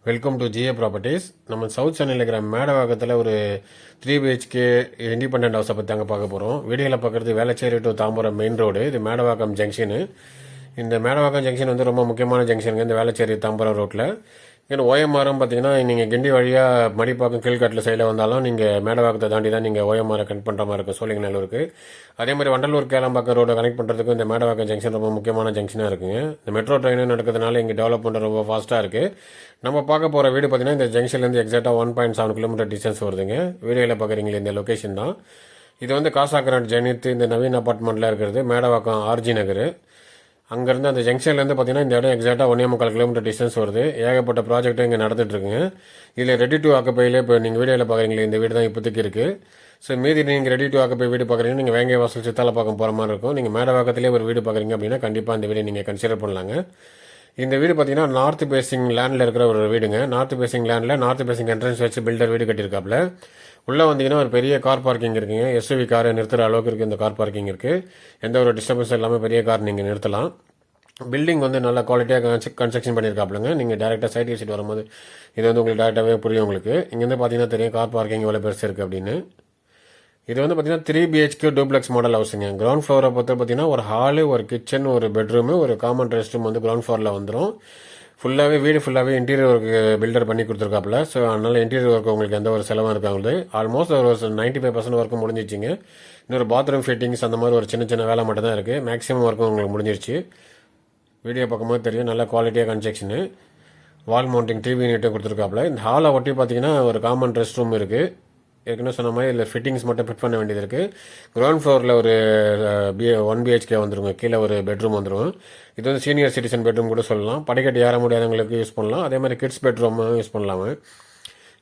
Welcome to GA properties. நம்ம south சென்னையில் இருக்கிற மேடவாக்கத்தில் ஒரு 3 BHK இண்டிபெண்டன்ட் ஹவுஸை பற்றி அங்கே பார்க்க போகிறோம். வீடியோவில் பார்க்குறது Velachery to Tambaram main road. இது மேடவாக்கம் ஜங்ஷனு. இந்த மேடவாக்கம் ஜங்ஷன் வந்து ரொம்ப முக்கியமான ஜங்ஷனுங்க இந்த வேளச்சேரி தாம்பரம் ரோட்டில். இங்கே ஓஎம்ஆரும் பார்த்தீங்கன்னா நீங்கள் கிண்டி வழியாக மடிப்பாக்கம் கீழ்காட்டில் சைடில் வந்தாலும் நீங்கள் மேடவாக்கத்தை தாண்டி தான் நீங்கள் ஓஎம்ஆரை கனெக்ட் பண்ணுற மாதிரி இருக்கும் சோழிங்கநல்லூருக்கு. அதே மாதிரி வண்டலூர் கேளம்பாக்கம் ரோடு கனெக்ட் பண்ணுறதுக்கும் இந்த மேடவாக்கம் ஜங்ஷன் ரொம்ப முக்கியமான ஜங்ஷனாக இருக்குங்க. இந்த மெட்ரோ ட்ரெயினும் நடக்கிறதுனால இங்கே டெவலப்மெண்ட் ரொம்ப ஃபாஸ்ட்டாக இருக்குது. நம்ம பார்க்க போகிற வீடு பார்த்தீங்கன்னா இந்த ஜங்ஷன்லேருந்து எக்ஸாக்டாக 1.7 கிலோமீட்டர் டிஸ்டன்ஸ் வருதுங்க. வீடியோவில் பார்க்குறீங்களே இந்த லொக்கேஷன் தான். இது வந்து காசாக்கரண்ட் ஜெனித் இந்த நவீன் அப்பார்ட்மெண்ட்டில் இருக்கிறது மேடவாக்கம் ஆர்ஜி நகர். அங்கேருந்து அந்த ஜங்ஷன்லேருந்து பார்த்தீங்கன்னா இந்த இடம் எக்ஸாக்டாக 1.25 கிலோமீட்டர் டிஸ்டன்ஸ் வருது. ஏகப்பட்ட ப்ராஜெக்ட்டும் இங்கே நடந்துட்டுருக்குங்க. இதில் ரெடி டு ஆக்குப்பையில் இப்போ நீங்கள் வீடியோவில் பார்க்குறீங்களே இந்த வீடு தான் இப்போதைக்கு இருக்குது. ஸோ மீதி நீங்கள் ரெடி டு ஆக்குப்பை வீடு பார்க்குறீங்கன்னா நீங்கள் வேங்கை வாசல் சித்தாலப்பாக்கம் போகிற மாதிரி இருக்கும். நீங்கள் மேடவாக்கத்திலே ஒரு வீடு பார்க்குறீங்க அப்படின்னா கண்டிப்பாக இந்த வீடை நீங்கள் கன்சிடர் பண்ணலாங்க. இந்த வீடு பார்த்தீங்கன்னா நார்த் பேசிங் லேண்டில் இருக்கிற ஒரு வீடுங்க. நார்த் பேசிங் லேண்டில் நார்த் பேசிங் என்ட்ரன்ஸ் வச்சு பில்டர் வீடு கட்டியிருக்காப்புல. உள்ளே வந்தீங்கன்னா ஒரு பெரிய கார் பார்க்கிங் இருக்குங்க. எஸ்யூவி காரை நிறுத்துகிற அளவுக்கு இருக்குது இந்த கார் பார்க்கிங் இருக்குது. எந்த ஒரு டிஸ்டர்பன்ஸ் இல்லாமல் பெரிய கார் நீங்கள் நிறுத்தலாம். பில்டிங் வந்து நல்லா குவாலிட்டியாக கன்ஸ்ட்ரக்ஷன் பண்ணியிருக்காப்புலங்க. நீங்கள் டேரெக்டாக சைட் விசிட் வரும்போது இது வந்து உங்களுக்கு டேரெக்டாகவே புரியும் உங்களுக்கு. இங்கேருந்து பார்த்தீங்கன்னா தெரியும் கார் பார்க்கிங் எவ்வளோ பெருசு இருக்குது அப்படின்னு. இது வந்து பார்த்தீங்கன்னா 3 BHK டூப்ளெக்ஸ் மாடல் ஹவுஸுங்க. கிரவுண்ட் ஃப்ளோரை பொறுத்த பார்த்தீங்கன்னா ஒரு ஹாலு, ஒரு கிச்சன், ஒரு பெட்ரூமு, ஒரு காமன் ரெஸ்ட் ரூம் வந்து கிரவுண்ட் ஃப்ளோரில் வந்துடும். ஃபுல்லாகவே வீடு ஃபுல்லாகவே இன்டீரியர் ஒர்க்கு பில்டர் பண்ணி கொடுத்துருக்காப்புல. ஸோ அதனால் இன்டீரியர் ஒர்க் உங்களுக்கு எந்த ஒரு செலவும் இருக்காங்க. ஆல்மோஸ்ட் ஒரு 95% ஒர்க்கு முடிஞ்சிச்சிங்க. இன்னொரு பாத்ரூம் ஃபிட்டிங்ஸ் அந்த மாதிரி ஒரு சின்ன சின்ன வேலை மட்டும் தான் இருக்குது. மேக்ஸிமம் ஒர்க்கும் உங்களுக்கு முடிஞ்சிருச்சு. வீடியோ பார்க்கும்போது தெரியும் நல்ல குவாலிட்டியாக கன்ஸ்ட்ரக்ஷனு. வால் மவுண்டிங் டிவி யூனிட்டும் கொடுத்துருக்காப்புல. இந்த ஹாலை ஒட்டி பார்த்தீங்கன்னா ஒரு காமன் ரெஸ்ட் ரூம் இருக்குது. ஏற்கனவே சொன்ன மாதிரி இதில் ஃபிட்டிங்ஸ் மட்டும் ஃபிட் பண்ண வேண்டியது இருக்குது. கிரவுண்ட் ஃப்ளோரில் ஒரு 1 BHK வந்துருங்க. கீழே ஒரு பெட்ரூம் வந்துடும். இது வந்து சீனியர் சிட்டிசன் பெட்ரூம் கூட சொல்லலாம். படிக்கட்டு ஏற முடியாதவங்களுக்கு யூஸ் பண்ணலாம். அதே மாதிரி கிட்ஸ் பெட்ரூம் யூஸ் பண்ணலாம்.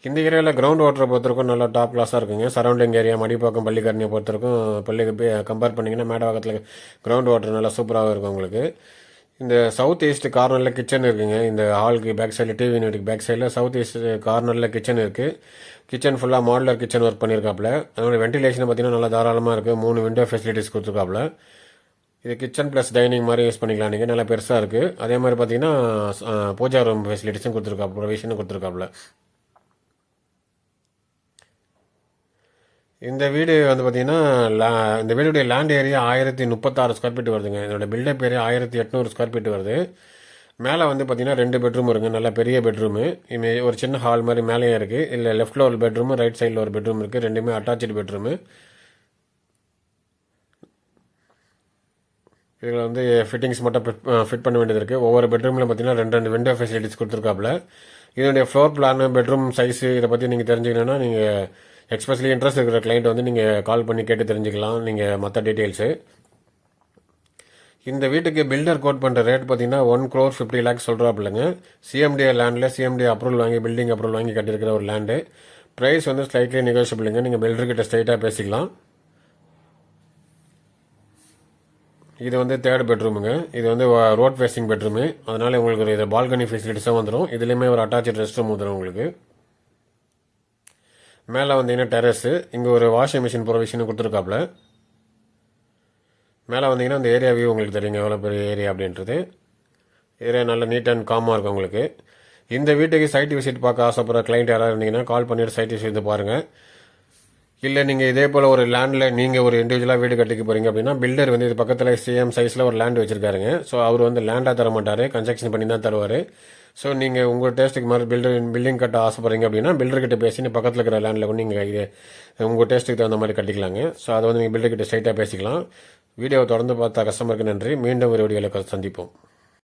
இந்த ஏரியாவில் கிரவுண்ட் வாட்டரை பொறுத்தவரைக்கும் நல்லா டாப் கிளாஸாக இருக்குங்க. சரௌண்டிங் ஏரியா மடிப்பாக்கம் பள்ளிக்கரணியை பொறுத்தவரைக்கும் பள்ளிக்கு கம்பேர் பண்ணிங்கன்னா மேடவாக்கத்தில் கிரவுண்ட் வாட்டர் நல்லா சூப்பராக இருக்கும் உங்களுக்கு. இந்த சவுத் ஈஸ்ட் கார்னரில் கிச்சன் இருக்குங்க. இந்த ஹாலுக்கு பேக் சைடில் டிவி யூனிட்டுக்கு பேக் சைடில் சவுத் ஈஸ்ட் கார்னரில் கிச்சன் இருக்குது. கிச்சன் ஃபுல்லாக மாடுலர் கிச்சன் ஒர்க் பண்ணியிருக்காப்புல. அதோட வென்டிலேஷன் பார்த்தீங்கன்னா நல்லா தாராளமாக இருக்குது. 3 விண்டோ ஃபெசிலிட்டிஸ் கொடுத்துருக்காப்புல. இது கிச்சன் ப்ளஸ் டைனிங் மாதிரி யூஸ் பண்ணிக்கலாம் நீங்கள். நல்லா பெருசாக இருக்குது. அதே மாதிரி பார்த்தீங்கன்னா பூஜா ரூம் ஃபெசிலிட்டிஸும் கொடுத்துருக்காப்புல, ப்ரொவிஷனும் கொடுத்துருக்காப்புல. இந்த வீடு வந்து பார்த்தீங்கன்னா இந்த வீடுடைய லேண்ட் ஏரியா 1036 ஸ்கொயர் ஃபீட் வருதுங்க. இதோட பில்டப் ஏரியா 1800 ஸ்கொயர் ஃபீட் வருது. மேலே வந்து பார்த்தீங்கன்னா 2 பெட்ரூம் இருக்குங்க. நல்லா பெரிய பெட்ரூமு. ஒரு சின்ன ஹால் மாதிரி மேலேயே இருக்குது. இல்லை லெஃப்ட்டில் ஒரு பெட்ரூமு, ரைட் சைடில் ஒரு பெட்ரூம் இருக்குது. ரெண்டுமே அட்டாச்சு பெட்ரூமு. இதில் வந்து ஃபிட்டிங்ஸ் மட்டும் ஃபிட் பண்ண வேண்டியது இருக்குது. ஒவ்வொரு பெட்ரூமில் பார்த்தீங்கன்னா 2 விண்டோ ஃபெசிலிட்டிஸ் கொடுத்துருக்காப்புல. இதனுடைய ஃப்ளோர் பிளான், பெட்ரூம் சைஸு இதை பற்றி நீங்கள் தெரிஞ்சுக்கணுன்னா நீங்கள் எக்ஸ்பெஷலி இன்ட்ரெஸ்ட் இருக்கிற கிளைண்ட் வந்து நீங்கள் கால் பண்ணி கேட்டு தெரிஞ்சுக்கலாம் நீங்கள் மற்ற டீட்டெயில்ஸு. இந்த வீட்டுக்கு பில்டர் கோட் பண்ணுற ரேட் பார்த்தீங்கன்னா 1,50 crore சொல்கிறாப்புலங்க. சிஎம்டிஏ லேண்டில் சிஎம்டிஏ அப்ரூவல் வாங்கி பில்டிங் அப்ரூவல் வாங்கி கட்டியிருக்கிற ஒரு லேண்டு. ப்ரைஸ் வந்து ஸ்லைட்லி நெகோஷியபிளுங்க. நீங்கள் பில்டர்கிட்ட ஸ்ட்ரைட்டாக பேசிக்கலாம். இது வந்து 3rd பெட்ரூமுங்க. இது வந்து ரோட் ஃபேஸிங் பெட்ரூமு. அதனால் உங்களுக்கு இது பால்கனி ஃபெசிலிட்டிஸாக வந்துடும். இதுலேயுமே ஒரு அட்டாச்சு ரெஸ்ட் ரூம் வந்துடும் உங்களுக்கு. மேலே வந்தீங்கன்னா டெரஸு. இங்கே ஒரு வாஷிங் மிஷின் ப்ரொவிஷனும் கொடுத்துருக்காப்புல. மேலே வந்தீங்கன்னா இந்த ஏரியா வியூ உங்களுக்கு தெரியுங்க எவ்வளோ பெரிய ஏரியா அப்படின்றது. ஏரியா நல்ல நீட் அண்ட் காமாக இருக்கும் உங்களுக்கு. இந்த வீட்டுக்கு சைட் விசிட் பார்க்க ஆசைப்படுற கிளைண்ட் யாராவது இருந்தீங்கன்னா கால் பண்ணிவிட்டு சைட் விசிட் பாருங்கள். இல்லை நீங்கள் இதே போல் ஒரு லேண்டில் நீங்கள் ஒரு இண்டிவிஜுவலாக வீடு கட்டிக்க போகிறீங்க அப்படின்னா பில்டர் வந்து இது பக்கத்தில் சேம் சைஸில் ஒரு லேண்ட் வச்சுருக்காருங்க. ஸோ அவர் வந்து லேண்டாக தர மாட்டார், கன்ஸ்ட்ரக்ஷன் பண்ணி தான் தருவார். ஸோ நீங்கள் உங்கள் டேஸ்ட்டுக்கு மாதிரி பில்டிங் கட்ட ஆசைப்படுறீங்க அப்படின்னா பில்டர்கிட்ட பேசி பக்கத்தில் இருக்கிற லேண்டில் வந்து நீங்கள் இது உங்கள் டேஸ்ட்டுக்கு தகுந்த மாதிரி கட்டிக்கலாங்க. ஸோ அதை வந்து நீங்கள் பில்டர்கிட்ட ஸ்ட்ரைட்டாக பேசிக்கலாம். வீடியோவை தொடர்ந்து பார்த்த கஸ்டமருக்கு நன்றி. மீண்டும் ஒரு வீடியோவில் சந்திப்போம்.